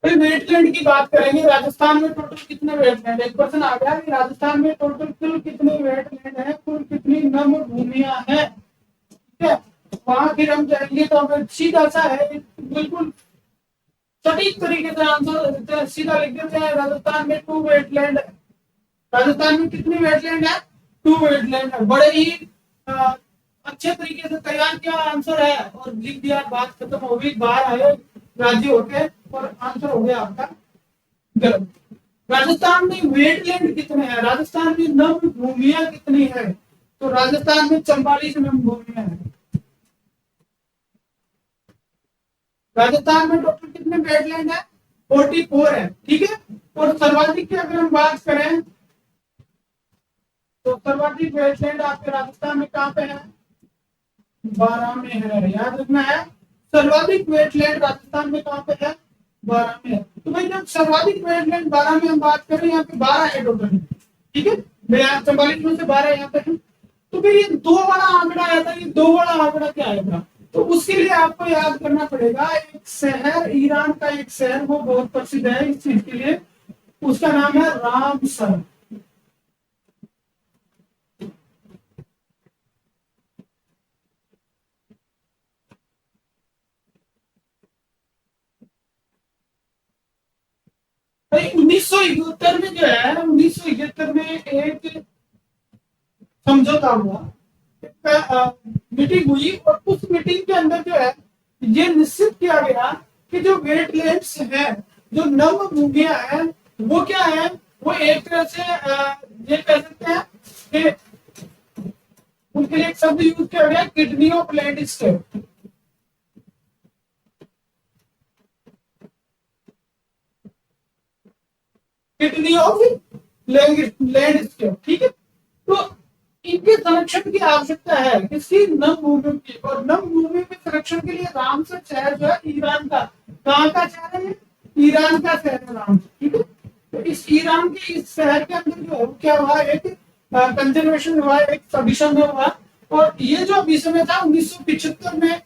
फिर वेटलैंड की बात करेंगे। राजस्थान में टोटल कितने वेटलैंड, एक क्वेश्चन आ गया कि राजस्थान में टोटल कुल कितने वेटलैंड है, कुल कितनी नम भूमिया है। ठीक है, वहां फिर हम जाएंगे तो हमें सीधा सा है, बिल्कुल सटीक तरीके से आंसर सीधा लिख देते हैं। राजस्थान में 2 वेटलैंड, राजस्थान में कितनी वेटलैंड है, 2 वेटलैंड है। बड़े ही अच्छे तरीके से तैयार किया आंसर है और लिख दिया, बात खत्म हो गई। बाहर आए राज्य होके और आंसर हो गया आपका गलत। राजस्थान में वेटलैंड कितने हैं, राजस्थान में नम भूमिया कितनी है, तो राजस्थान में 44 नम भूमिया है। राजस्थान में टोटल कितने वेटलैंड है, 44 है। ठीक है, और सर्वाधिक की अगर हम बात करें तो सर्वाधिक वेटलैंड आपके राजस्थान में कहाँ पे है, 12 में है। याद रखना है, सर्वाधिक वेटलैंड राजस्थान में कहाँ पे है, 12 में है। तो भाई जब सर्वाधिक वेटलैंड 12 में हम बात करें, यहाँ पे 12 है टोटल। ठीक है, 44 में से 12 यहाँ पे है। तो फिर ये 2 वाला आंकड़ा आया था, ये 2 वाला आंकड़ा क्या आएगा, तो उसके लिए आपको याद करना पड़ेगा। एक शहर, ईरान का एक शहर, वो बहुत प्रसिद्ध है इस चीज के लिए, उसका नाम है रामसर। भाई 1971 में जो है, 1971 में एक समझौता हुआ, मीटिंग हुई, और उस मीटिंग के अंदर जो है ये निश्चित किया गया कि जो वेटलैंड्स है, जो नम भूमिया है, वो क्या है, वो एक तरह से ये कह सकते हैं कि उनके लिए एक शब्द यूज किया गया, kidney of land state. Kidney of landscape. ठीक है, तो इनके संरक्षण की आवश्यकता है, किसी नम भूमि की, और नम भूमि के संरक्षण के लिए रामसर शहर जो है ईरान का, कहाँ का शहर है, ईरान का शहर है रामसर। ठीक है, तो इस ईरान के इस शहर के अंदर जो है क्या हुआ, एक कंजर्वेशन हुआ, एक अभिसमय हुआ, और ये जो अभिसमय था 1975 में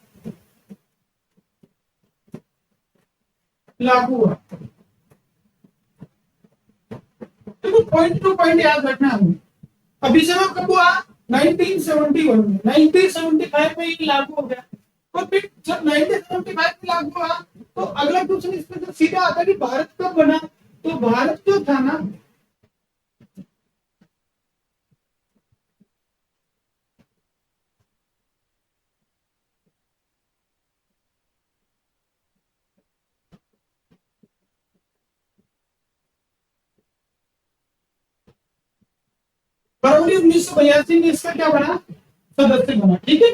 लागू हुआ। तो पॉइंट टू पॉइंट याद रखना है। अभी से वो कब हुआ, 1971 में, 1975 में ये लागू हो गया। और फिर जब 1975 में लागू हुआ, तो अगला क्वेश्चन इसमें तो सीधा आता है कि भारत कब बना, तो भारत जो था ना, फरवरी 1982 में इसका क्या बना, सदस्य बना। ठीक है,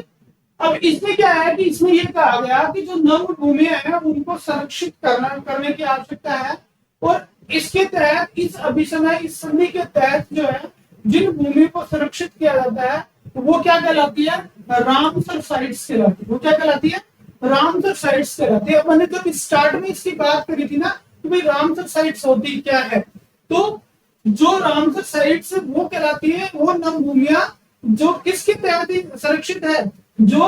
अब इसमें क्या है कि इसमें यह कहा गया कि जो नव भूमिया है उनको संरक्षित करने की आवश्यकता है, और इसके तहत, इस अभिसमय, इस संधि के तहत जो है, जिन भूमि को संरक्षित किया जाता है वो क्या कहलाती है, रामसर साइट्स कहलाती है। वो क्या कहलाती है, रामसर साइट्स कहलाती है। मैंने जब स्टार्ट में इसकी बात करी थी ना कि भाई रामसर साइट्स होती क्या है, तो जो रामसर साइट्स वो कहलाती है वो नम भूमिया जो किसके तहत संरक्षित है, जो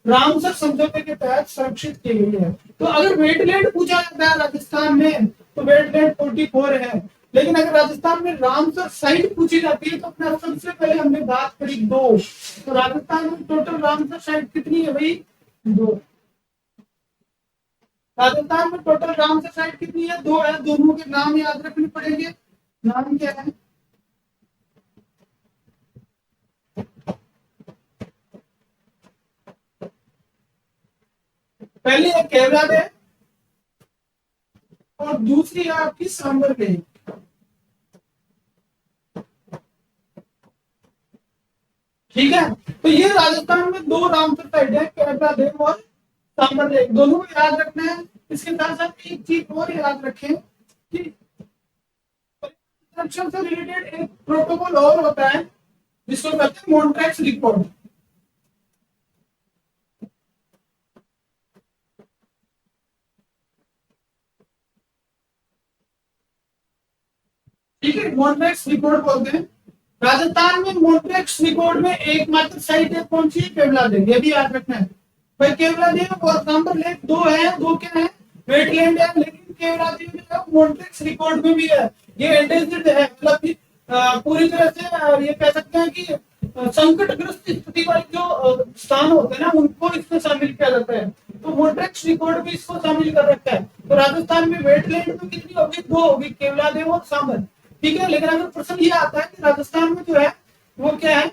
रामसर समझौते के तहत संरक्षित की गई है। तो अगर वेटलैंड पूछा जाता है राजस्थान में, तो वेटलैंड 44 है। लेकिन अगर राजस्थान में रामसर साइट पूछी जाती है, तो अपना सबसे पहले हमने बात करी 2। तो राजस्थान में टोटल रामसर साइट कितनी है भाई, 2। राजस्थान में टोटल रामसर साइट कितनी है, 2 है। दोनों के नाम याद रखने पड़ेंगे। नाम क्या है, पहली है केवलादेव और दूसरी है आपकी सांबर देवी। ठीक है, तो ये राजस्थान में 2 रामसर साइट है, केवलादेव और सांबर देव, दोनों को याद रखना है। इसके साथ साथ एक चीज और याद रखें कि कंस्ट्रक्शन से रिलेटेड एक प्रोटोकॉल और होता है जिसको कहते हैं मॉन्ट्रैक्स रिपोर्ट। ठीक है, मॉन्ट्रैक्स रिपोर्ट बोलते हैं। राजस्थान में मॉन्ट्रैक्स रिपोर्ट में एकमात्र साइट है कौन सी, केवलादेव, ये भी याद रखना है भाई। केवलादेव और सांबर लेक 2 है, 2 क्या है, वेटलैंड है, लेकिन केवलादेव जो है मॉन्ट्रिक्स रिकॉर्ड में भी है। ये एंडेंजर्ड है, मतलब कि पूरी तरह से ये कह सकते हैं कि संकटग्रस्त स्थिति वाले जो स्थान होते हैं ना, उनको इसमें शामिल किया जाता है। तो मॉन्ट्रिक्स रिकॉर्ड भी इसको शामिल कर रखा है। तो राजस्थान में वेटलैंड में कितनी होगी? 2 होगी, केवलादेव और सांबर। ठीक है, लेकिन अगर प्रश्न ये आता है कि राजस्थान में जो है वो क्या है,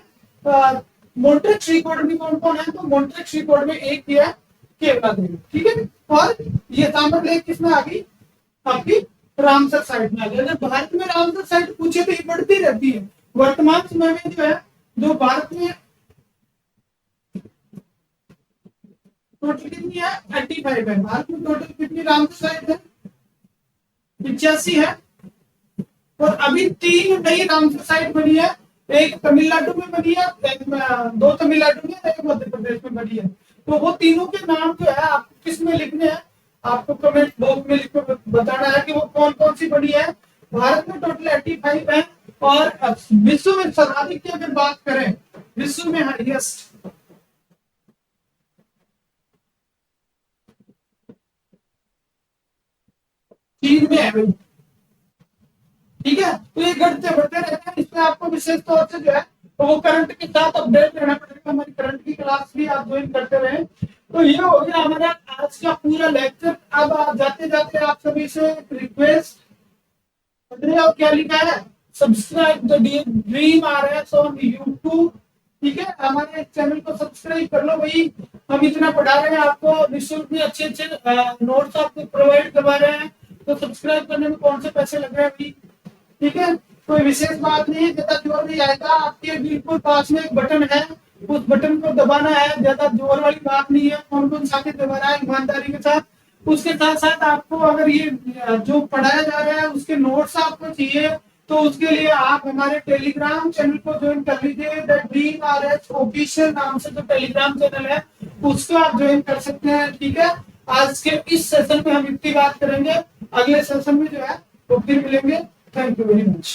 मॉन्ट्रिक्स रिकॉर्ड में कौन कौन है, तो मॉन्ट्रिक्स रिकॉर्ड में एक ही है, केवलादेव। ठीक है, और ये सांबर लेक किसमें आ गई? आपकी रामसर साइट में आ गई। अगर भारत में रामसर साइट पूछे तो ये बढ़ती रहती है। वर्तमान समय में जो है, जो भारत में टोटल कितनी है? 35 है। भारत में टोटल कितनी रामसर साइट है? 85 है। और अभी 3 नई रामसर साइट बनी है, एक तमिलनाडु में बनी है, 2 तमिलनाडु में, एक मध्य प्रदेश में बनी है। तो वो तीनों के नाम जो है आपको किस में लिखने हैं? आपको कमेंट बॉक्स में लिख कर बताना है कि वो कौन कौन सी बनी है। भारत में टोटल 85 है। और विश्व में सर्वाधिक की अगर बात करें, विश्व में हाईएस्ट चीन में है भाई। ठीक है, तो ये घटते बढ़ते रहते हैं। इसमें आपको विशेष तौर से जो है तो वो करंट के साथ अपडेट रहना पड़ेगा। हमारी करंट की क्लास भी आप ज्वाइन करते रहे। तो ये हो गया हमारा आज का पूरा लेक्चर। अब जाते जाते आप सभी से रिक्वेस्ट, और क्या लिखा है? Subscribe the dream RS on YouTube. ठीक है, हमारे चैनल को सब्सक्राइब कर लो भाई। हम इतना पढ़ा रहे हैं आपको, निःशुल्क में अच्छे अच्छे नोट्स आपको प्रोवाइड करवा रहे हैं। तो सब्सक्राइब करने में कौन से पैसे लग रहे हैं अभी? ठीक है, कोई विशेष बात नहीं है, ज्यादा जोर नहीं आएगा। आपके बिल्कुल पास में एक बटन है, उस बटन को दबाना है। ज्यादा जोर वाली बात नहीं है, कौन कौन सा दबा रहा है ईमानदारी के साथ। उसके साथ साथ आपको अगर ये जो पढ़ाया जा रहा है उसके नोट्स आपको चाहिए, तो उसके लिए आप हमारे टेलीग्राम चैनल को ज्वाइन कर लीजिए। द ड्रीम RS ऑफिशियल नाम से जो टेलीग्राम चैनल है उसको आप ज्वाइन कर सकते हैं। ठीक है, आज के इस सेशन में हम इतनी बात करेंगे, अगले सेशन में जो है वो फिर मिलेंगे। Thank you very much.